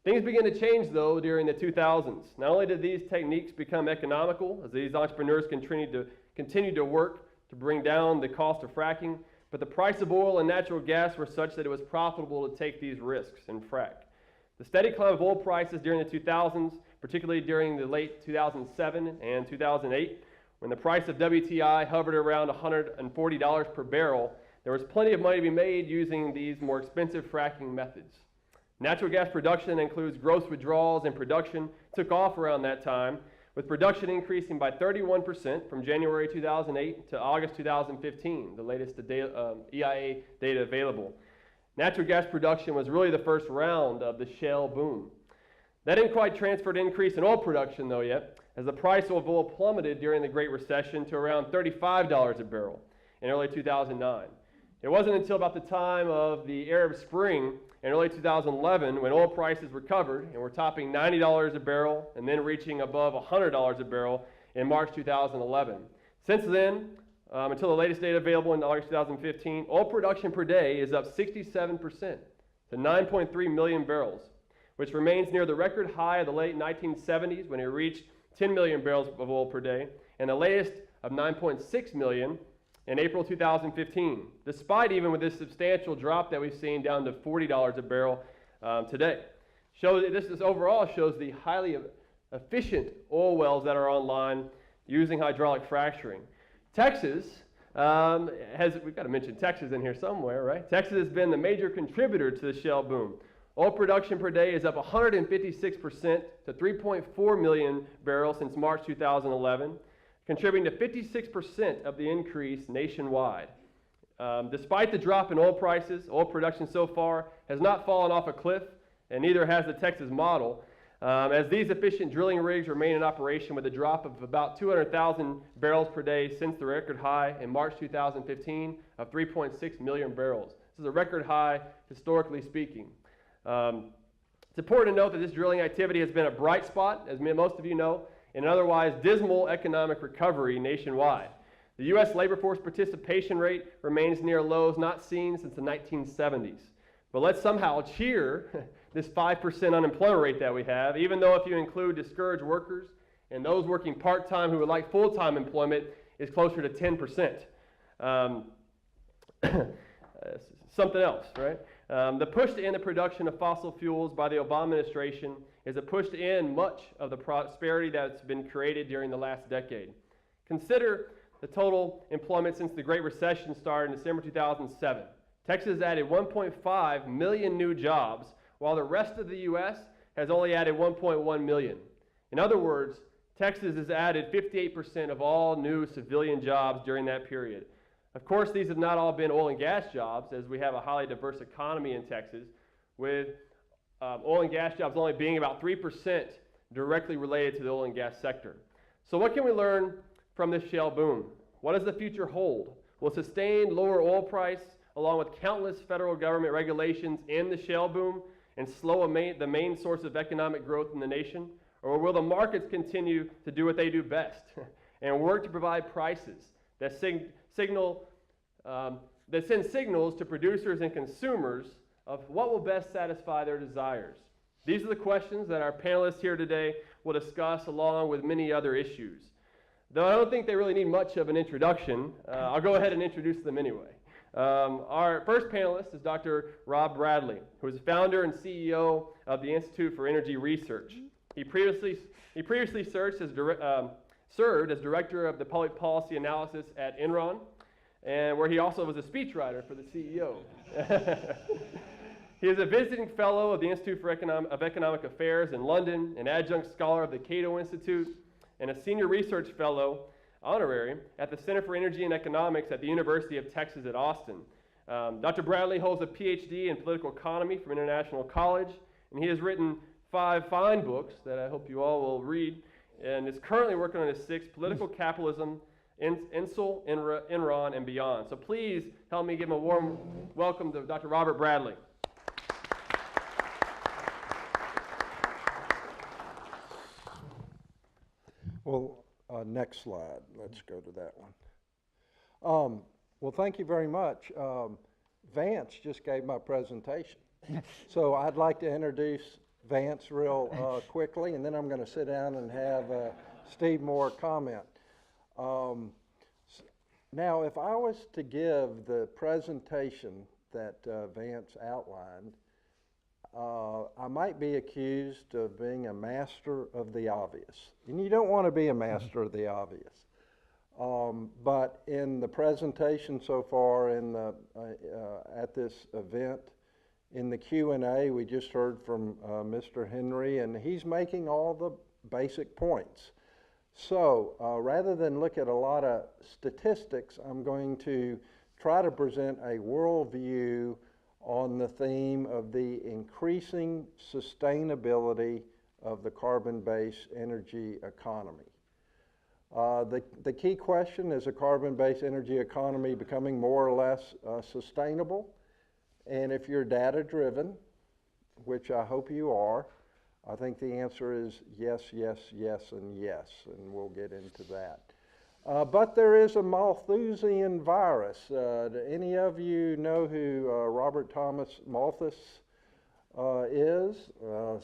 Things began to change, though, during the 2000s. Not only did these techniques become economical, as these entrepreneurs continued to work to bring down the cost of fracking, but the price of oil and natural gas were such that it was profitable to take these risks and frack. The steady climb of oil prices during the 2000s, particularly during the late 2007 and 2008, when the price of WTI hovered around $140 per barrel, there was plenty of money to be made using these more expensive fracking methods. Natural gas production includes gross withdrawals, and production took off around that time, with production increasing by 31% from January 2008 to August 2015, the latest EIA data available. Natural gas production was really the first round of the shale boom. That didn't quite transfer to increase in oil production, though, yet, as the price of oil plummeted during the Great Recession to around $35 a barrel in early 2009. It wasn't until about the time of the Arab Spring in early 2011 when oil prices recovered and were topping $90 a barrel and then reaching above $100 a barrel in March 2011. Since then, until the latest data available in August 2015, oil production per day is up 67% to 9.3 million barrels, which remains near the record high of the late 1970s when it reached 10 million barrels of oil per day, and the latest of 9.6 million in April 2015, despite even with this substantial drop that we've seen down to $40 a barrel today. This overall shows the highly efficient oil wells that are online using hydraulic fracturing. Texas we've got to mention Texas in here somewhere, right? Texas has been the major contributor to the shale boom. Oil production per day is up 156% to 3.4 million barrels since March 2011, contributing to 56% of the increase nationwide. Despite the drop in oil prices, oil production so far has not fallen off a cliff, and neither has the Texas model, as these efficient drilling rigs remain in operation with a drop of about 200,000 barrels per day since the record high in March 2015 of 3.6 million barrels. This is a record high historically speaking. It's important to note that this drilling activity has been a bright spot, as most of you know, in an otherwise dismal economic recovery nationwide. The U.S. labor force participation rate remains near lows not seen since the 1970s. But let's somehow cheer this 5% unemployment rate that we have, even though if you include discouraged workers and those working part-time who would like full-time employment, is closer to 10%. Something else, right? The push to end the production of fossil fuels by the Obama administration is a push to end much of the prosperity that's been created during the last decade. Consider the total employment since the Great Recession started in December 2007. Texas added 1.5 million new jobs, while the rest of the U.S. has only added 1.1 million. In other words, Texas has added 58% of all new civilian jobs during that period. Of course, these have not all been oil and gas jobs, as we have a highly diverse economy in Texas, with oil and gas jobs only being about 3% directly related to the oil and gas sector. So what can we learn from this shale boom? What does the future hold? Will sustained lower oil price, along with countless federal government regulations, end the shale boom and slow the main source of economic growth in the nation? Or will the markets continue to do what they do best and work to provide prices that send signals to producers and consumers of what will best satisfy their desires? These are the questions that our panelists here today will discuss, along with many other issues. Though I don't think they really need much of an introduction, I'll go ahead and introduce them anyway. Our first panelist is Dr. Rob Bradley, who is the founder and CEO of the Institute for Energy Research. He previously served as director of the public policy analysis at Enron, and where he also was a speechwriter for the CEO. He is a visiting fellow of the Institute for Economic Affairs in London, an adjunct scholar of the Cato Institute, and a senior research fellow, honorary, at the Center for Energy and Economics at the University of Texas at Austin. Dr. Bradley holds a PhD in political economy from International College, and he has written 5 fine books that I hope you all will read, and is currently working on his 6th, Political Capitalism, Insul, Enron, and Beyond. So please help me give him a warm welcome to Dr. Robert Bradley. Well, next slide. Let's go to that one. Well, thank you very much. Vance just gave my presentation. So I'd like to introduce Vance real quickly, and then I'm going to sit down and have Steve Moore comment. Now, if I was to give the presentation that Vance outlined, I might be accused of being a master of the obvious. And you don't want to be a master of the obvious. But in the presentation so far at this event, in the Q&A, we just heard from Mr. Henry, and he's making all the basic points. So rather than look at a lot of statistics, I'm going to try to present a worldview on the theme of the increasing sustainability of the carbon-based energy economy. The key question is a carbon-based energy economy becoming more or less sustainable? And if you're data-driven, which I hope you are, I think the answer is yes, yes, yes, and yes, and we'll get into that. But there is a Malthusian virus. Do any of you know who Robert Thomas Malthus is?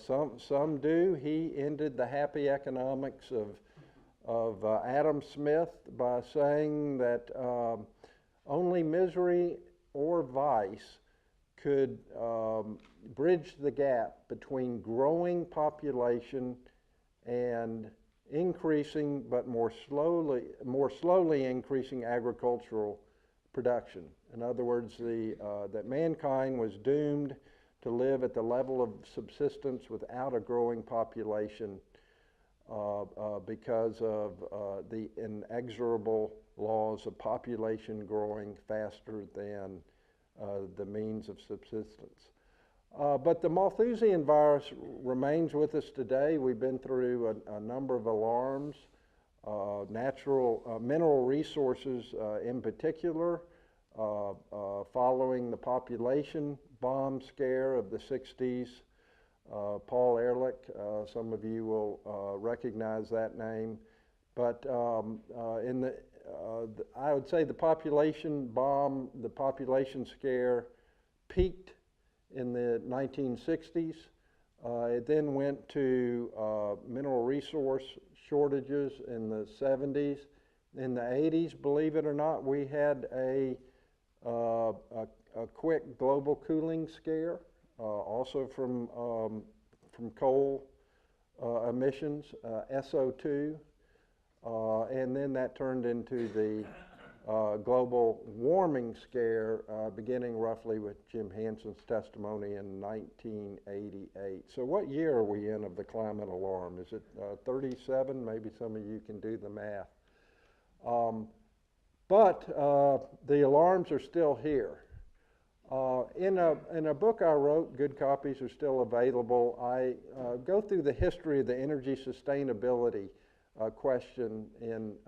Some do. He ended the happy economics of Adam Smith by saying that only misery or vice could bridge the gap between growing population and increasing, but more slowly increasing agricultural production. In other words, that mankind was doomed to live at the level of subsistence without a growing population because of the inexorable laws of population growing faster than the means of subsistence. But the Malthusian virus remains with us today. We've been through a number of alarms, mineral resources in particular, following the population bomb scare of the 60s. Paul Ehrlich, some of you will recognize that name. But I would say the population bomb, the population scare peaked in the 1960s. It then went to mineral resource shortages in the 70s. In the 80s, believe it or not, we had a quick global cooling scare, also from coal emissions, SO2. And then that turned into the global warming scare, beginning roughly with Jim Hansen's testimony in 1988. So what year are we in of the climate alarm? Is it 37? Maybe some of you can do the math. But the alarms are still here. In a book I wrote, good copies are still available, I go through the history of the energy sustainability question in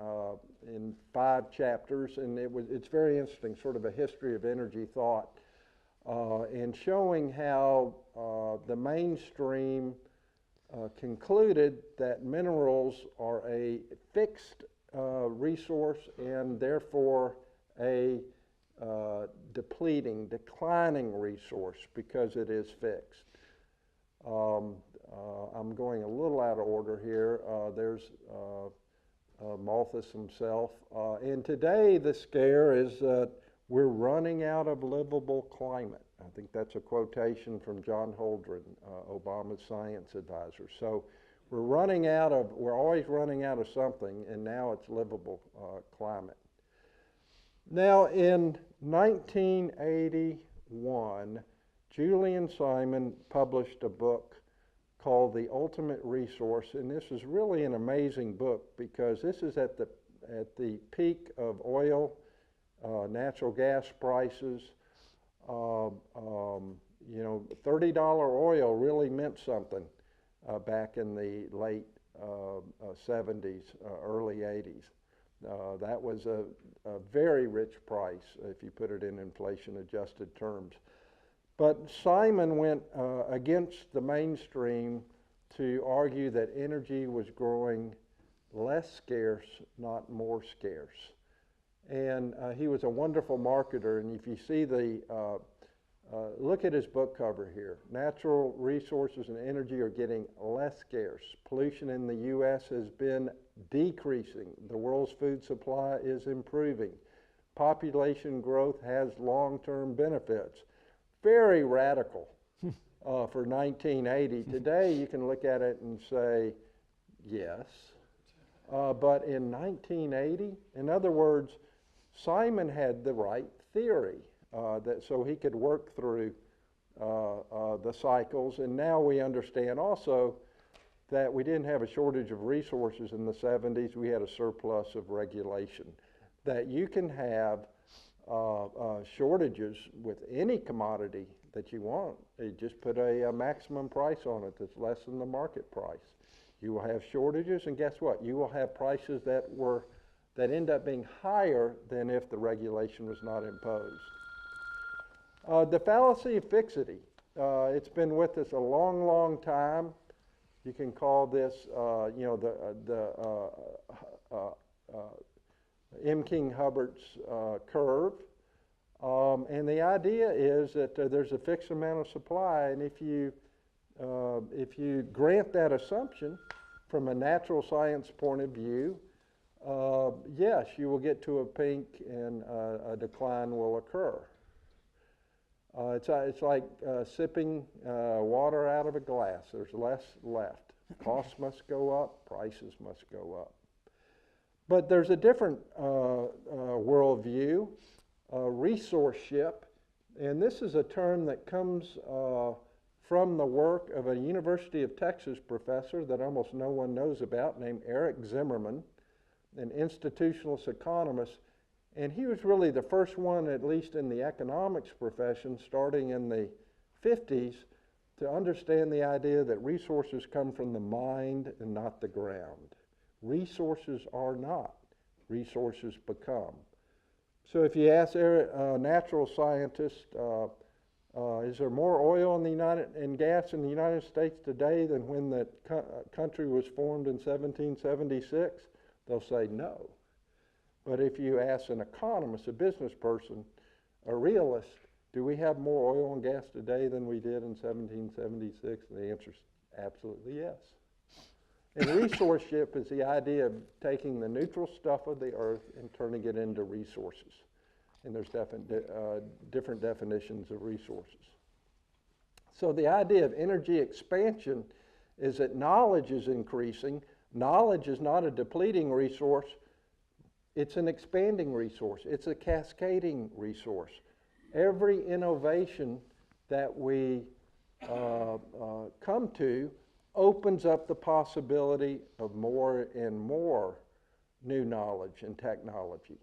5 chapters, and it's very interesting, sort of a history of energy thought, and showing how the mainstream concluded that minerals are a fixed resource and therefore a declining resource because it is fixed. I'm going a little out of order here. There's Malthus himself. And today the scare is that we're running out of livable climate. I think that's a quotation from John Holdren, Obama's science advisor. So we're always running out of something, and now it's livable climate. Now in 1981, Julian Simon published a book called The Ultimate Resource, and this is really an amazing book because this is at the peak of oil, natural gas prices. $30 oil really meant something back in the late 70s, early 80s. That was a very rich price if you put it in inflation-adjusted terms. But Simon went against the mainstream to argue that energy was growing less scarce, not more scarce. And he was a wonderful marketer, and if you see the Look at his book cover here. Natural resources and energy are getting less scarce. Pollution in the U.S. has been decreasing. The world's food supply is improving. Population growth has long-term benefits. Very radical for 1980. Today you can look at it and say, yes. But in 1980, in other words, Simon had the right theory. So he could work through the cycles. And now we understand also that we didn't have a shortage of resources in the 70s. We had a surplus of regulation. That you can have shortages with any commodity that you want. You just put a maximum price on it that's less than the market price. You will have shortages, and guess what? You will have prices that end up being higher than if the regulation was not imposed. The fallacy of fixity. It's been with us a long, long time. You can call this, M. King Hubbard's curve. And the idea is that there's a fixed amount of supply, and if you grant that assumption from a natural science point of view, yes, you will get to a peak and a decline will occur. It's like sipping water out of a glass. There's less left. Costs must go up, prices must go up. But there's a different worldview, resourceship, and this is a term that comes from the work of a University of Texas professor that almost no one knows about named Eric Zimmerman, an institutionalist economist. And he was really the first one, at least in the economics profession, starting in the 50s, to understand the idea that resources come from the mind and not the ground. Resources are not, resources become. So if you ask natural scientists, is there more oil and gas in the United States today than when the country was formed in 1776? They'll say no. But if you ask an economist, a business person, a realist, do we have more oil and gas today than we did in 1776? And the answer is absolutely yes. And resourceship is the idea of taking the neutral stuff of the earth and turning it into resources. And there's different definitions of resources. So the idea of energy expansion is that knowledge is increasing. Knowledge is not a depleting resource. It's an expanding resource. It's a cascading resource. Every innovation that we come to opens up the possibility of more and more new knowledge and technology.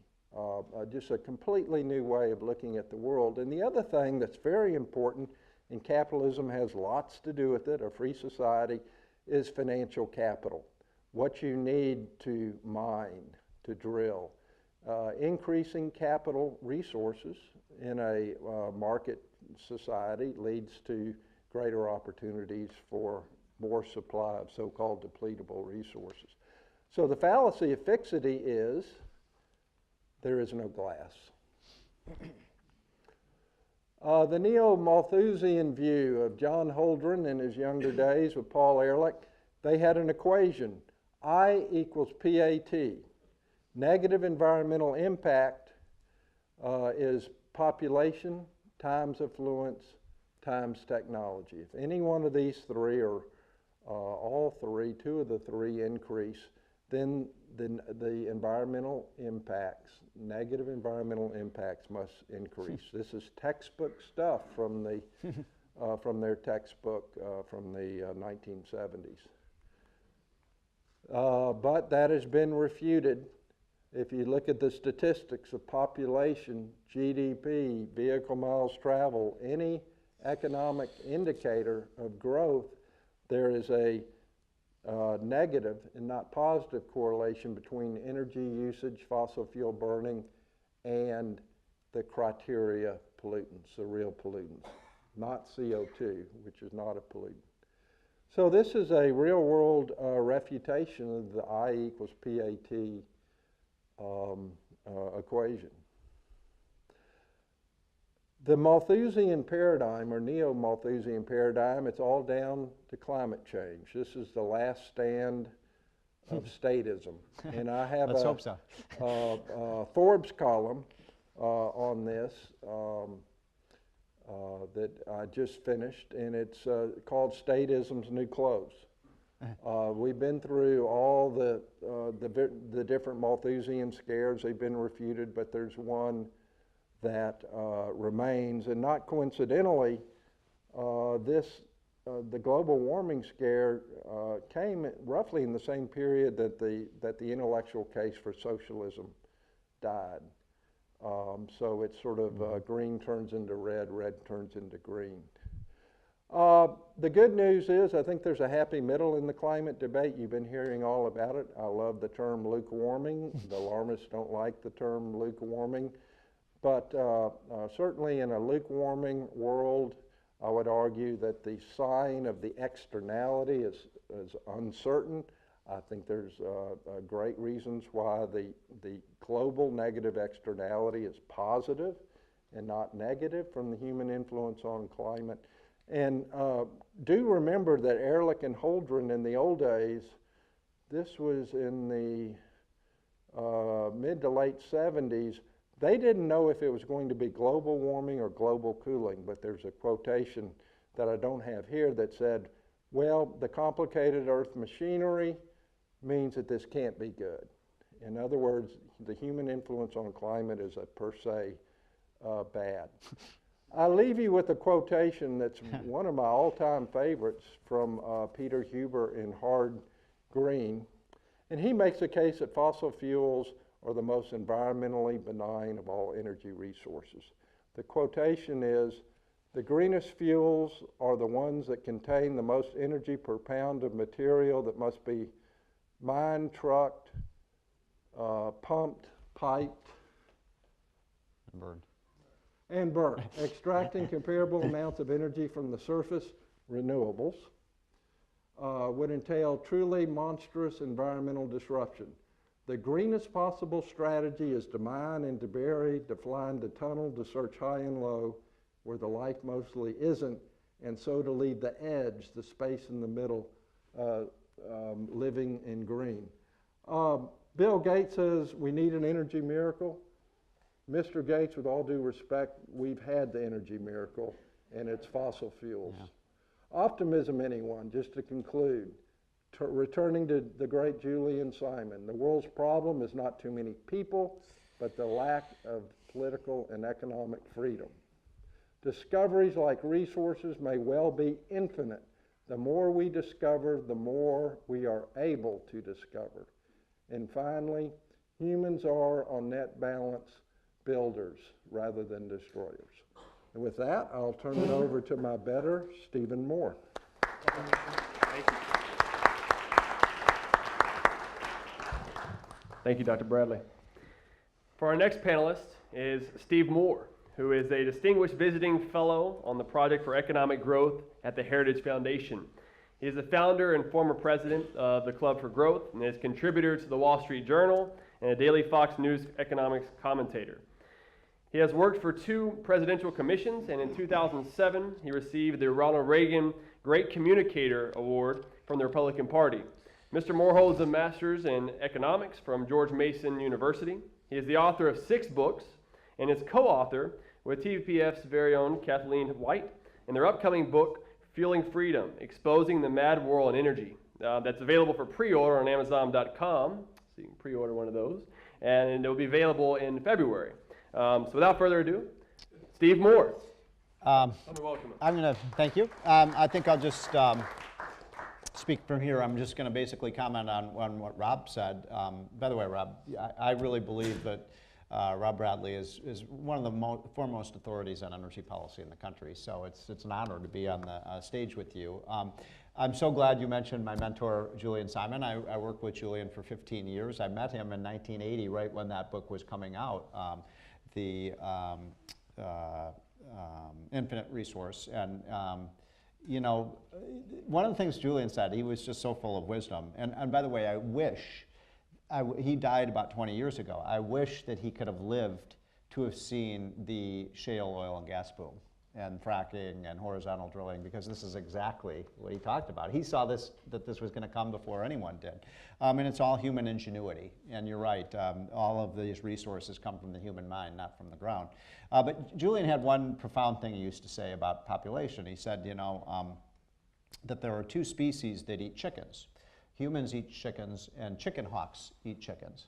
Just a completely new way of looking at the world. And the other thing that's very important, and capitalism has lots to do with it, a free society, is financial capital. What you need to mine, to drill. Increasing capital resources in a market society leads to greater opportunities for more supply of so-called depletable resources. So the fallacy of fixity is there is no glass. The neo-Malthusian view of John Holdren in his younger days with Paul Ehrlich, they had an equation, I equals PAT. Negative environmental impact is population times affluence times technology. If any one of these three, or all three, two of the three increase, then the environmental impacts, negative environmental impacts must increase. This is textbook stuff from their textbook from the 1970s. But that has been refuted. If you look at the statistics of population, GDP, vehicle miles traveled, any economic indicator of growth, there is a negative and not positive correlation between energy usage, fossil fuel burning, and the criteria pollutants, the real pollutants, not CO2, which is not a pollutant. So this is a real-world refutation of the I equals PAT equation. The Malthusian Paradigm, or Neo-Malthusian Paradigm, it's all down to climate change. This is the last stand of statism. And I have Let's hope so. a Forbes column on this that I just finished, and it's called Statism's New Clothes. We've been through all the different Malthusian scares. They've been refuted, but there's one that remains, and not coincidentally, the global warming scare came roughly in the same period that the intellectual case for socialism died. So it's sort of green turns into red, red turns into green. The good news is I think there's a happy middle in the climate debate. You've been hearing all about it. I love the term lukewarming. The alarmists don't like the term lukewarming. But certainly in a lukewarming world, I would argue that the sign of the externality is uncertain. I think there's great reasons why the global negative externality is positive and not negative from the human influence on climate. And do remember that Ehrlich and Holdren in the old days, this was in the mid to late 70s, they didn't know if it was going to be global warming or global cooling, but there's a quotation that I don't have here that said, well, the complicated Earth machinery means that this can't be good. In other words, the human influence on climate is a per se bad. I leave you with a quotation that's one of my all-time favorites from Peter Huber in Hard Green. And he makes a case that fossil fuels are the most environmentally benign of all energy resources. The quotation is, "The greenest fuels are the ones that contain the most energy per pound of material that must be mined, trucked, pumped, piped, and burnt, extracting comparable amounts of energy from the surface, renewables, would entail truly monstrous environmental disruption. The greenest possible strategy is to mine and to bury, to fly and to tunnel, to search high and low where the life mostly isn't, and so to leave the edge, the space in the middle, living in green." Bill Gates says we need an energy miracle. Mr. Gates, with all due respect, we've had the energy miracle, and it's fossil fuels. Yeah. Optimism, anyone, just to conclude. Returning to the great Julian Simon, the world's problem is not too many people, but the lack of political and economic freedom. Discoveries like resources may well be infinite. The more we discover, the more we are able to discover. And finally, humans are, on net balance, builders rather than destroyers. And with that, I'll turn it over to my better, Stephen Moore. Thank you. Thank you, Dr. Bradley. For our next panelist is Steve Moore, who is a distinguished visiting fellow on the Project for Economic Growth at the Heritage Foundation. He is the founder and former president of the Club for Growth and is contributor to the Wall Street Journal and a daily Fox News economics commentator. He has worked for 2 presidential commissions, and in 2007, he received the Ronald Reagan Great Communicator Award from the Republican Party. Mr. Moore holds a master's in economics from George Mason University. He is the author of 6 books and is co-author with TPF's very own Kathleen White in their upcoming book, Fueling Freedom, Exposing the Mad War on Energy. That's available for pre-order on Amazon.com, so you can pre-order one of those, and it will be available in February. So without further ado, Steve Moore. Welcome. I'm going to thank you. I think I'll just speak from here. I'm just going to basically comment on what Rob said. By the way, Rob, I really believe that Rob Bradley is one of the foremost authorities on energy policy in the country. So it's an honor to be on the stage with you. I'm so glad you mentioned my mentor, Julian Simon. I worked with Julian for 15 years. I met him in 1980, right when that book was coming out, the Infinite Resource. And you know, one of the things Julian said, he was just so full of wisdom. And by the way, I wish, he died about 20 years ago. I wish that he could have lived to have seen the shale oil and gas boom and fracking and horizontal drilling, because this is exactly what he talked about. He saw this, that this was going to come before anyone did. And it's all human ingenuity. And you're right, all of these resources come from the human mind, not from the ground. But Julian had one profound thing he used to say about population. He said, you know, that there are two species that eat chickens. Humans eat chickens and chicken hawks eat chickens.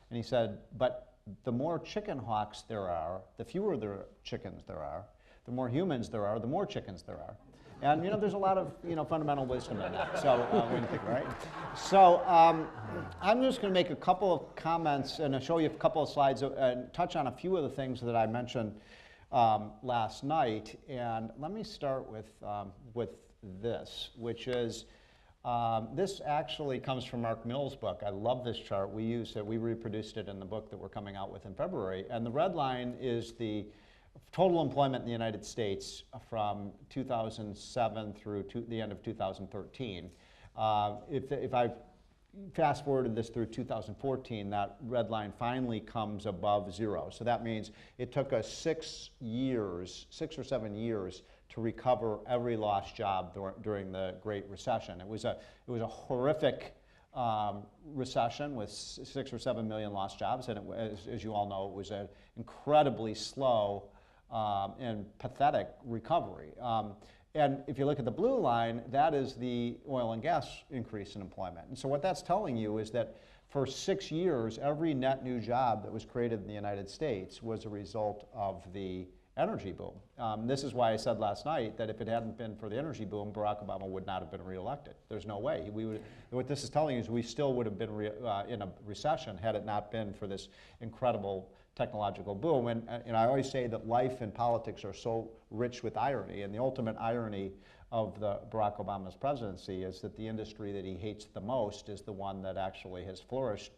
And he said, but the more chicken hawks there are, the fewer chickens there are, the more humans there are, the more chickens there are. And you know, there's a lot of fundamental wisdom in that. So when you think, right? So I'm just going to make a couple of comments and show you a couple of slides and touch on a few of the things that I mentioned last night. And let me start with this, which is this actually comes from Mark Mill's book. I love this chart. We used it. We reproduced it in the book that we're coming out with in February. And the red line is the total employment in the United States from 2007 through the end of 2013. If I fast forwarded this through 2014, that red line finally comes above zero. So that means it took us 6 or 7 years to recover every lost job during the Great Recession. It was a horrific recession with 6 or 7 million lost jobs, and as you all know, it was an incredibly slow and pathetic recovery. And if you look at the blue line, that is the oil and gas increase in employment. And so what that's telling you is that for 6 years, every net new job that was created in the United States was a result of the energy boom. This is why I said last night that if it hadn't been for the energy boom, Barack Obama would not have been reelected. There's no way. What this is telling you is we still would have been in a recession had it not been for this incredible technological boom. And I always say that life and politics are so rich with irony, and the ultimate irony of the Barack Obama's presidency is that the industry that he hates the most is the one that actually has flourished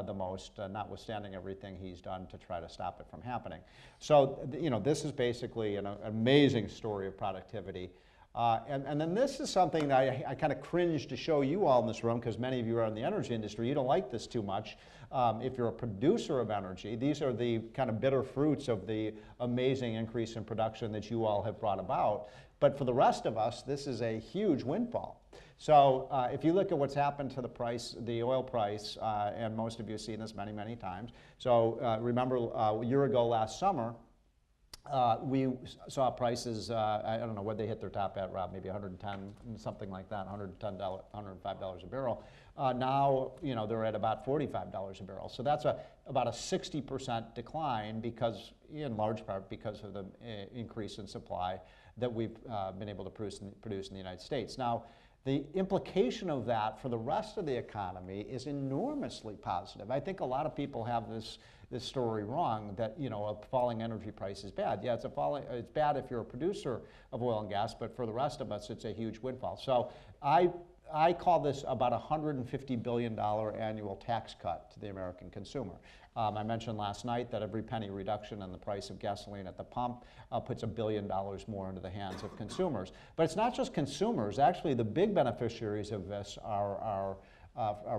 the most, notwithstanding everything he's done to try to stop it from happening. So, this is basically an amazing story of productivity. And then this is something that I kind of cringe to show you all in this room, because many of you are in the energy industry. You don't like this too much. If you're a producer of energy, these are the kind of bitter fruits of the amazing increase in production that you all have brought about. But for the rest of us, this is a huge windfall. So if you look at what's happened to the price, the oil price, and most of you have seen this many, many times. So remember a year ago last summer, we saw prices, I don't know what they hit their top at, Rob, maybe 110, something like that, $110, $105 a barrel. Now, they're at about $45 a barrel. So that's about a 60% decline, because, in large part, because of the increase in supply that we've been able to produce in the United States. Now, the implication of that for the rest of the economy is enormously positive. I think a lot of people have this story wrong, that a falling energy price is bad. Yeah, it's bad if you're a producer of oil and gas, but for the rest of us, it's a huge windfall. So I call this about a $150 billion annual tax cut to the American consumer. I mentioned last night that every penny reduction in the price of gasoline at the pump puts $1 billion more into the hands of consumers. But it's not just consumers. Actually, the big beneficiaries of this are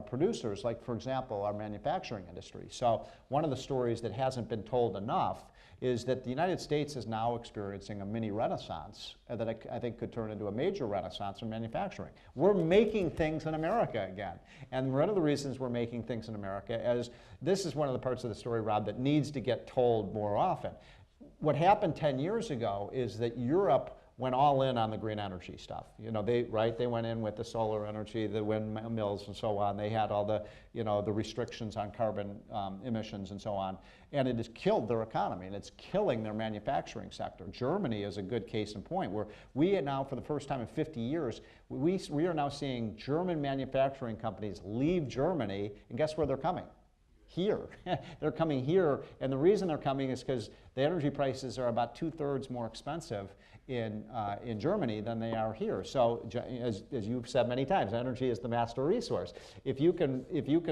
producers, like, for example, our manufacturing industry. So one of the stories that hasn't been told enough is that the United States is now experiencing a mini renaissance that I think could turn into a major renaissance in manufacturing. We're making things in America again. And one of the reasons we're making things in America is, this is one of the parts of the story, Rob, that needs to get told more often. What happened 10 years ago is that Europe went all in on the green energy stuff. They went in with the solar energy, the windmills and so on. They had all the, the restrictions on carbon emissions and so on. And it has killed their economy, and it's killing their manufacturing sector. Germany is a good case in point, where we are now, for the first time in 50 years, we are now seeing German manufacturing companies leave Germany, and guess where they're coming? Here. They're coming here, and the reason they're coming is because the energy prices are about 2/3 more expensive in Germany than they are here. So, as you've said many times, energy is the master resource. If you can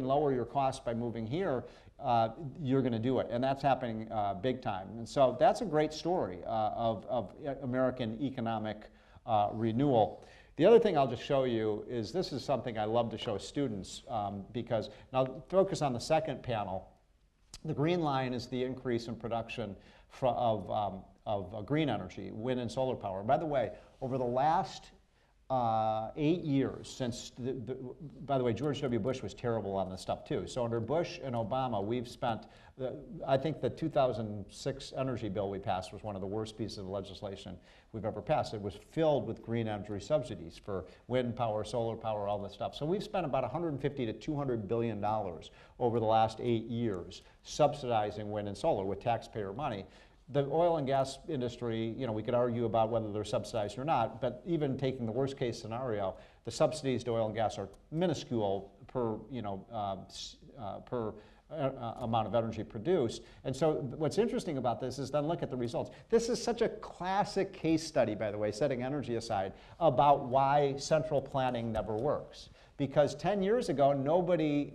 lower your costs by moving here, you're going to do it, and that's happening big time. And so that's a great story of American economic renewal. The other thing I'll just show you is, this is something I love to show students, because, now focus on the second panel. The green line is the increase in production of green energy, wind and solar power. By the way, over the last 8 years since, by the way, George W. Bush was terrible on this stuff too. So under Bush and Obama, we've spent, I think the 2006 energy bill we passed was one of the worst pieces of legislation we've ever passed. It was filled with green energy subsidies for wind power, solar power, all this stuff. So we've spent about $150 to $200 billion over the last 8 years subsidizing wind and solar with taxpayer money. The oil and gas industry, you know, we could argue about whether they're subsidized or not, but even taking the worst case scenario, the subsidies to oil and gas are minuscule per, you know, amount of energy produced. And so what's interesting about this is then look at the results. This is such a classic case study, by the way, setting energy aside, about why central planning never works. Because 10 years ago, nobody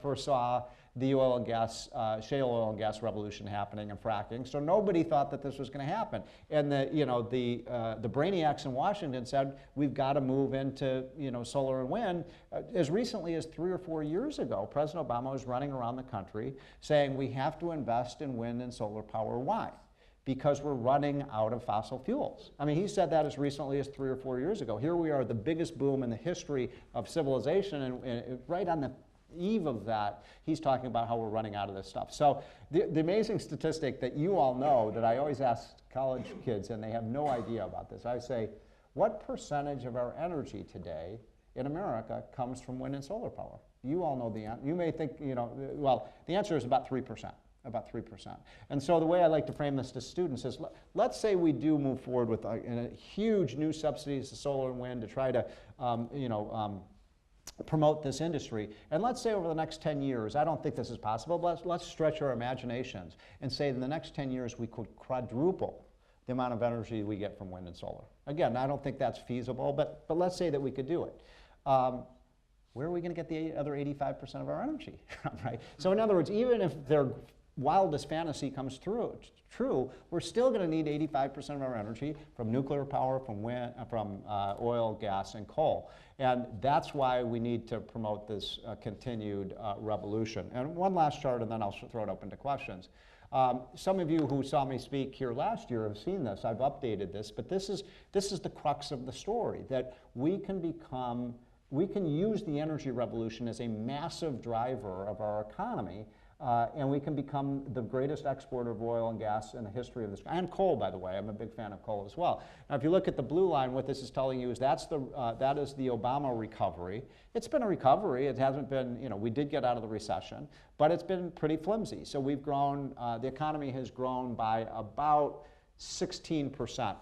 foresaw the oil and gas, shale oil and gas revolution happening and fracking. So nobody thought that this was going to happen. And the brainiacs in Washington said, we've got to move into, you know, solar and wind. As recently as 3 or 4 years ago, President Obama was running around the country saying we have to invest in wind and solar power. Why? Because we're running out of fossil fuels. I mean, he said that as recently as 3 or 4 years ago. Here we are, the biggest boom in the history of civilization, and right on the eve of that, he's talking about how we're running out of this stuff. So the amazing statistic that you all know, that I always ask college kids, and they have no idea about this, I say, what percentage of our energy today in America comes from wind and solar power? You all know the answer. You may think, you know, well, the answer is about 3%. About 3%. And so the way I like to frame this to students is, let's say we do move forward with a huge new subsidies to solar and wind to try to, promote this industry. And let's say over the next 10 years, I don't think this is possible, but let's stretch our imaginations and say in the next 10 years we could quadruple the amount of energy we get from wind and solar. Again, I don't think that's feasible, but let's say that we could do it. Where are we going to get the other 85% of our energy from, right? So in other words, even if their wildest fantasy comes true, we're still going to need 85% of our energy from nuclear power, from wind, from oil, gas, and coal. And that's why we need to promote this continued revolution. And one last chart, and then I'll throw it open to questions. Some of you who saw me speak here last year have seen this. I've updated this, but this is the crux of the story, that we can use the energy revolution as a massive driver of our economy. And we can become the greatest exporter of oil and gas in the history of this, and coal, by the way. I'm a big fan of coal as well. Now, if you look at the blue line, what this is telling you is that is the Obama recovery. It's been a recovery. It hasn't been, you know, we did get out of the recession, but it's been pretty flimsy. So we've grown, the economy has grown by about 16%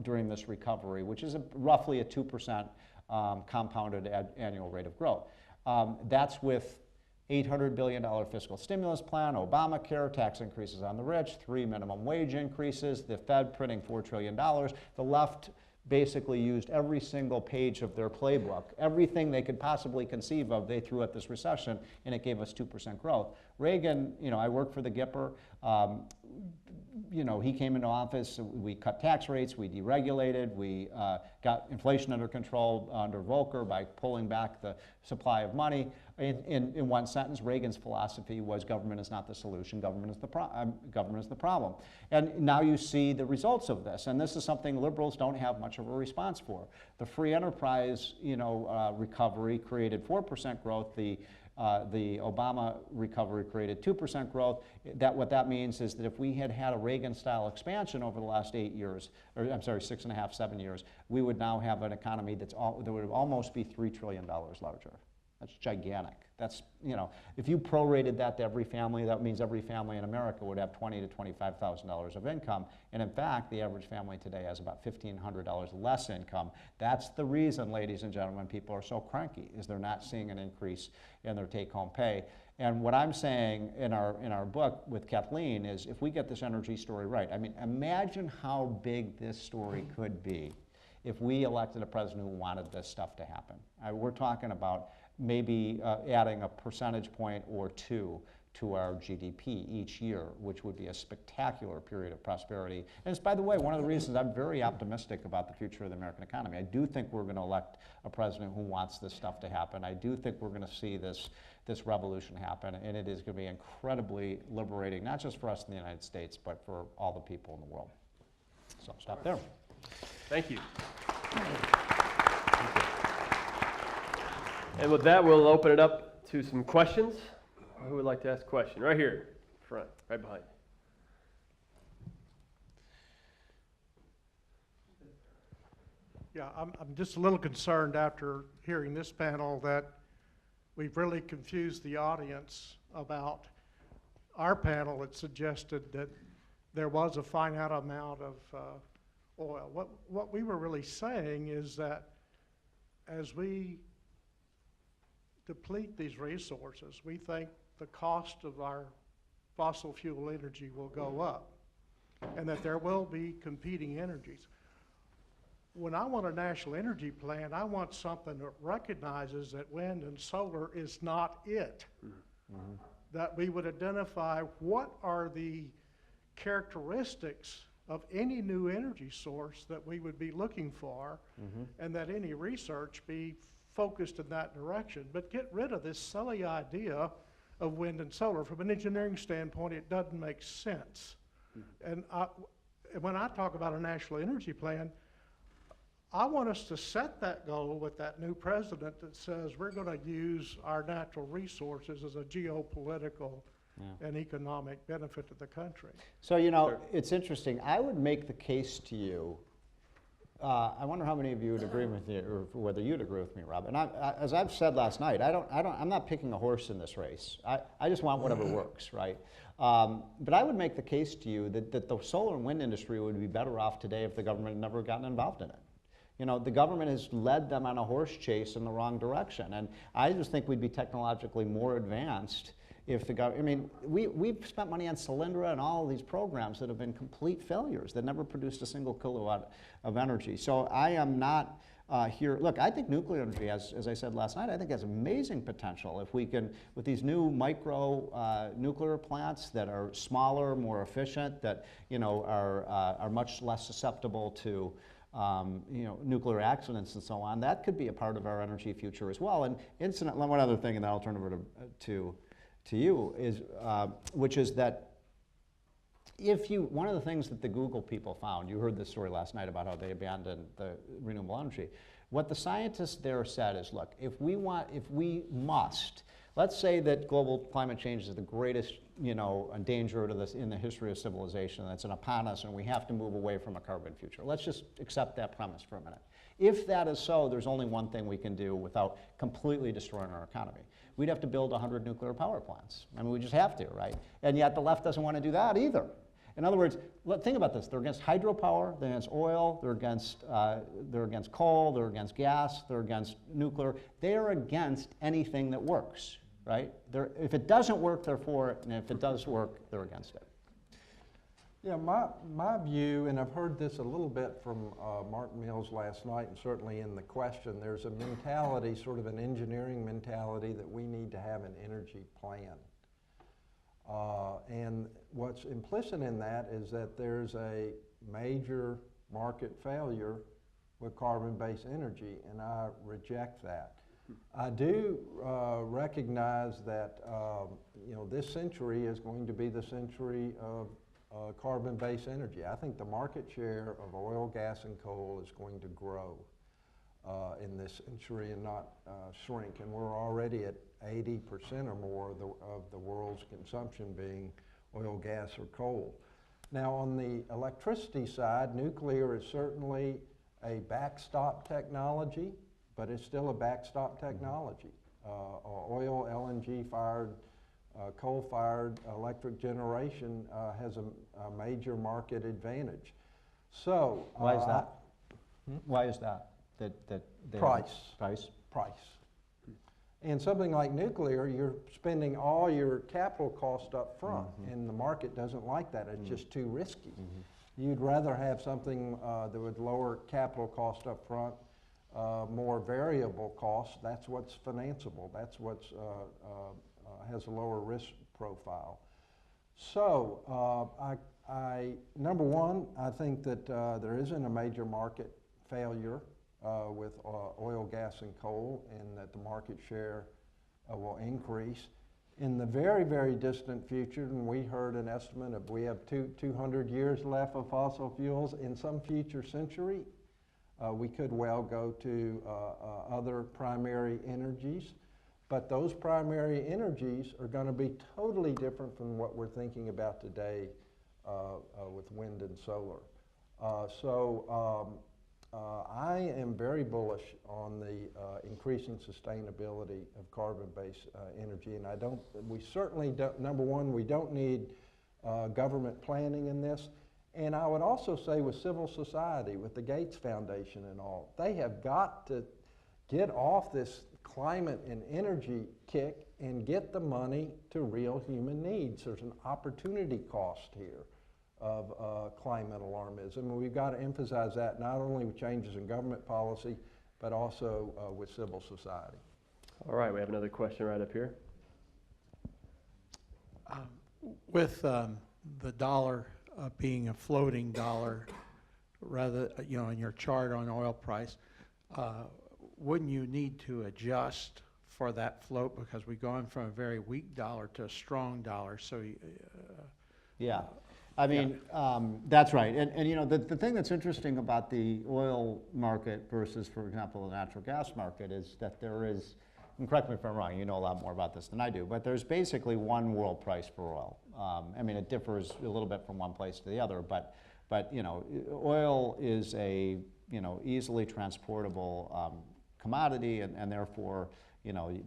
during this recovery, which is roughly a 2% compounded annual rate of growth. That's with $800 billion fiscal stimulus plan, Obamacare, tax increases on the rich, 3 minimum wage increases, the Fed printing $4 trillion. The left basically used every single page of their playbook. Everything they could possibly conceive of, they threw at this recession, and it gave us 2% growth. Reagan, you know, I worked for the Gipper. You know, he came into office, we cut tax rates, we deregulated, we got inflation under control under Volcker by pulling back the supply of money. In one sentence, Reagan's philosophy was government is not the solution, government is the problem. And now you see the results of this, and this is something liberals don't have much of a response for. The free enterprise, you know, recovery created 4% growth. The Obama recovery created 2% growth. What that means is that if we had had a Reagan-style expansion over the last 8 years, or I'm sorry, 6.5, 7 years, we would now have an economy that would almost be $3 trillion larger. That's gigantic. That's, you know, if you prorated that to every family, that means every family in America would have $20,000 to $25,000 of income. And in fact, the average family today has about $1,500 less income. That's the reason, ladies and gentlemen, people are so cranky, is they're not seeing an increase in their take-home pay. And what I'm saying in our book with Kathleen is, if we get this energy story right, I mean, imagine how big this story could be if we elected a president who wanted this stuff to happen. We're talking about maybe adding a percentage point or two to our GDP each year, which would be a spectacular period of prosperity. And it's, by the way, one of the reasons I'm very optimistic about the future of the American economy. I do think we're going to elect a president who wants this stuff to happen. I do think we're going to see this revolution happen, and it is going to be incredibly liberating, not just for us in the United States, but for all the people in the world. So I'll stop there. Thank you. And with that, we'll open it up to some questions. Who would like to ask a question? Right here, front, right behind you. Yeah, I'm just a little concerned after hearing this panel that we've really confused the audience about our panel. It suggested that there was a finite amount of oil. What we were really saying is that as we deplete these resources, we think the cost of our fossil fuel energy will go up, and that there will be competing energies. When I want a national energy plan, I want something that recognizes that wind and solar is not it. Mm-hmm. That we would identify what are the characteristics of any new energy source that we would be looking for, mm-hmm. and that any research be focused in that direction. But get rid of this silly idea of wind and solar. From an engineering standpoint, it doesn't make sense. Mm-hmm. And when I talk about a national energy plan, I want us to set that goal with that new president that says we're going to use our natural resources as a geopolitical and economic benefit to the country. So, you know, it's interesting. I would make the case to you. I wonder how many of you would agree with me, or whether you'd agree with me, Rob. And as I've said last night, I'm not picking a horse in this race. I just want whatever works, right? But I would make the case to you that the solar and wind industry would be better off today if the government had never gotten involved in it. You know, the government has led them on a horse chase in the wrong direction. And I just think we'd be technologically more advanced if the government, I mean, we've spent money on Solyndra and all of these programs that have been complete failures that never produced a single kilowatt of energy. So I am not here, look, I think nuclear energy, as I said last night, I think has amazing potential if we can, with these new micro nuclear plants that are smaller, more efficient, that, you know, are much less susceptible to you know, nuclear accidents and so on. That could be a part of our energy future as well. And incidentally, one other thing, and then I'll turn it over to you, is which is that one of the things that the Google people found, you heard this story last night about how they abandoned the renewable energy. What the scientists there said is, look, if we must, let's say that global climate change is the greatest, you know, danger to this in the history of civilization that's upon us, and we have to move away from a carbon future. Let's just accept that premise for a minute. If that is so, there's only one thing we can do without completely destroying our economy. We'd have to build 100 nuclear power plants. I mean, we just have to, right? And yet the left doesn't want to do that either. In other words, think about this. They're against hydropower, they're against oil, they're against coal, they're against gas, they're against nuclear. They are against anything that works, right? If it doesn't work, they're for it, and if it does work, they're against it. Yeah, my view, and I've heard this a little bit from Mark Mills last night, and certainly in the question, there's a mentality, sort of an engineering mentality, that we need to have an energy plan. And what's implicit in that is that there's a major market failure with carbon-based energy, and I reject that. I do recognize that you know, this century is going to be the century of carbon-based energy. I think the market share of oil, gas, and coal is going to grow in this century and not shrink. And we're already at 80% or more of the world's consumption being oil, gas, or coal. Now, on the electricity side, nuclear is certainly a backstop technology, but it's still a backstop technology. Oil, LNG-fired, coal-fired electric generation has a major market advantage. So why is that? Why is that? Price. And something like nuclear, you're spending all your capital cost up front, and the market doesn't like that. It's just too risky. You'd rather have something that would lower capital cost up front, more variable costs. That's what's financeable. That's what's has a lower risk profile. So number one, I think that there isn't a major market failure with oil, gas, and coal, and that the market share will increase. In the very, very distant future, and we heard an estimate of we have 200 years left of fossil fuels, in some future century, we could well go to other primary energies. But those primary energies are going to be totally different from what we're thinking about today with wind and solar. I am very bullish on the increasing sustainability of carbon-based energy, and we certainly don't, number one, we don't need government planning in this. And I would also say with civil society, with the Gates Foundation and all, they have got to get off this climate and energy kick and get the money to real human needs. There's an opportunity cost here of climate alarmism, and we've got to emphasize that not only with changes in government policy, but also with civil society. All right, we have another question right up here. With the dollar being a floating dollar, rather, in your chart on oil price, wouldn't you need to adjust for that float, because we've gone from a very weak dollar to a strong dollar? So, yeah. I mean, that's right. And the thing that's interesting about the oil market versus, for example, the natural gas market is that there is, and correct me if I'm wrong, you know a lot more about this than I do, but there's basically one world price for oil. I mean, it differs a little bit from one place to the other, but oil is a, easily transportable commodity, and therefore,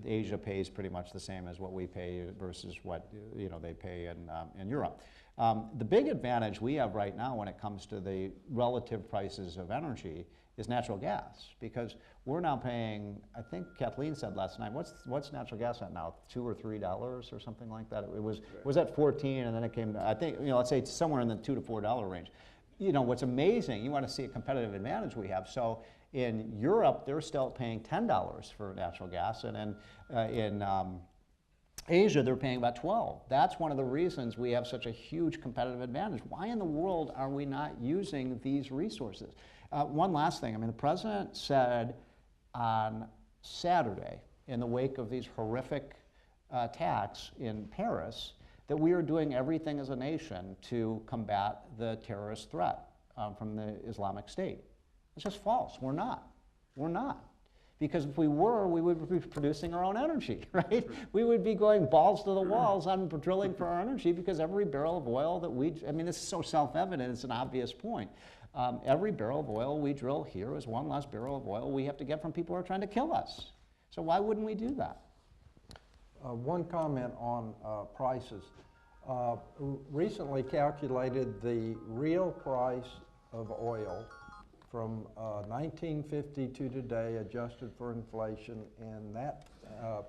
Asia pays pretty much the same as what we pay versus what, they pay in Europe. The big advantage we have right now when it comes to the relative prices of energy is natural gas, because we're now paying, I think Kathleen said last night, what's natural gas at now, $2 or $3 or something like that? It was at 14, and then it came to, I think, let's say somewhere in the $2 to $4 range. What's amazing, you want to see a competitive advantage we have. So in Europe, they're still paying $10 for natural gas, and in Asia, they're paying about 12. That's one of the reasons we have such a huge competitive advantage. Why in the world are we not using these resources? One last thing. I mean, the president said on Saturday, in the wake of these horrific attacks in Paris, that we are doing everything as a nation to combat the terrorist threat from the Islamic State. It's just false. We're not. We're not. Because if we were, we would be producing our own energy, right? We would be going balls to the walls on drilling for our energy, because every barrel of oil that this is so self-evident, it's an obvious point. Every barrel of oil we drill here is one less barrel of oil we have to get from people who are trying to kill us. So why wouldn't we do that? One comment on prices. Recently calculated the real price of oil from 1950 to today, adjusted for inflation, and that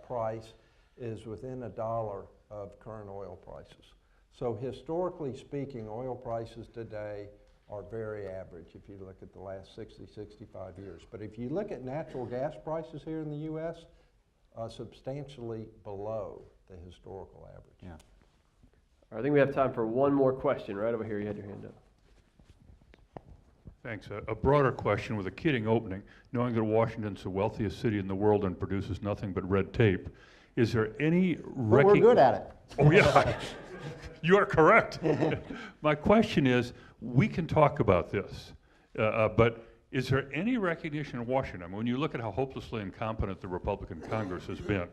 price is within $1 of current oil prices. So historically speaking, oil prices today are very average if you look at the last 60, 65 years. But if you look at natural gas prices here in the U.S., substantially below the historical average. Yeah. I think we have time for one more question. Right over here, you had your hand up. Thanks. A broader question with a kidding opening. Knowing that Washington's the wealthiest city in the world and produces nothing but red tape, is there any But we're good at it. Oh, yeah. You are correct. My question is, we can talk about this, but is there any recognition in Washington? I mean, when you look at how hopelessly incompetent the Republican Congress has been,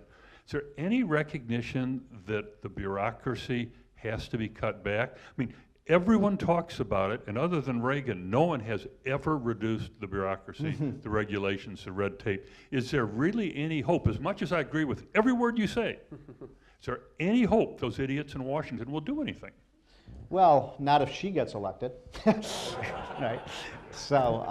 is there any recognition that the bureaucracy has to be cut back? I mean, everyone talks about it, and other than Reagan, no one has ever reduced the bureaucracy, the regulations, the red tape. Is there really any hope? As much as I agree with every word you say, is there any hope those idiots in Washington will do anything? Well, not if she gets elected, right? So,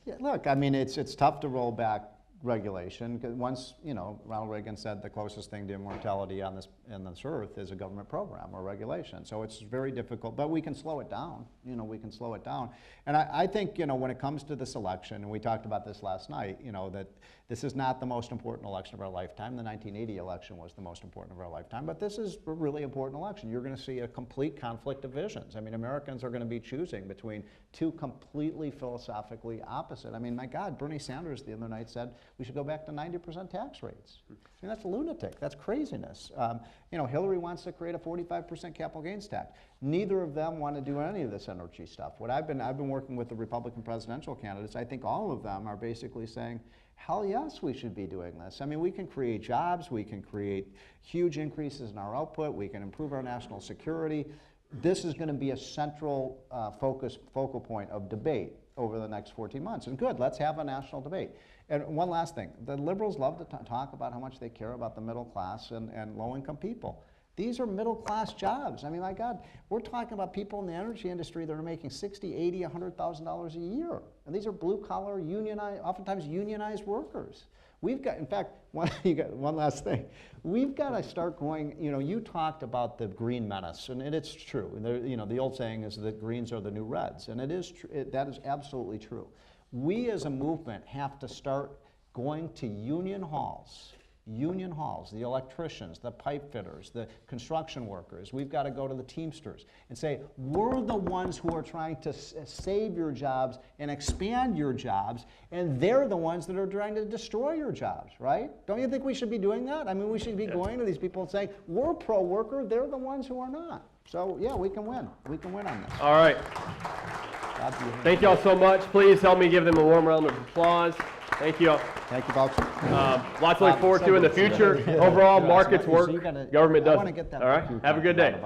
yeah, look, I mean, it's tough to roll back regulation. 'Cause once, you know, Ronald Reagan said the closest thing to immortality on this earth is a government program or regulation. So it's very difficult, but we can slow it down. You know, we can slow it down. And I think, you know, when it comes to this election, and we talked about this last night, you know, that this is not the most important election of our lifetime. The 1980 election was the most important of our lifetime, but this is a really important election. You're going to see a complete conflict of visions. I mean, Americans are going to be choosing between two completely philosophically opposite. I mean, my God, Bernie Sanders the other night said we should go back to 90% tax rates. I mean, that's lunatic. That's craziness. You know, Hillary wants to create a 45% capital gains tax. Neither of them want to do any of this energy stuff. What I've been working with the Republican presidential candidates. I think all of them are basically saying, hell yes, we should be doing this. I mean, we can create jobs, we can create huge increases in our output, we can improve our national security. This is going to be a central focal point of debate over the next 14 months. And good, let's have a national debate. And one last thing, the liberals love to talk about how much they care about the middle class and low-income people. These are middle-class jobs. I mean, my God, we're talking about people in the energy industry that are making $60,000, $80,000, $100,000 a year. And these are blue-collar, unionized, oftentimes unionized workers. We've got, in fact, one last thing. We've got to start going, you know, you talked about the green menace, and it's true. You know, the old saying is that greens are the new reds, and it is that is absolutely true. We as a movement have to start going to union halls, the electricians, the pipe fitters, the construction workers. We've got to go to the Teamsters and say, we're the ones who are trying to save your jobs and expand your jobs, and they're the ones that are trying to destroy your jobs, right? Don't you think we should be doing that? I mean, we should be going to these people and saying, we're pro-worker, they're the ones who are not. So, yeah, we can win. We can win on this. All right. Thank you all so much. Please help me give them a warm round of applause. Thank you all. Thank you, folks. Lots to look forward to in the future. Overall, markets work, government I wanna doesn't. get that All right, have a good day.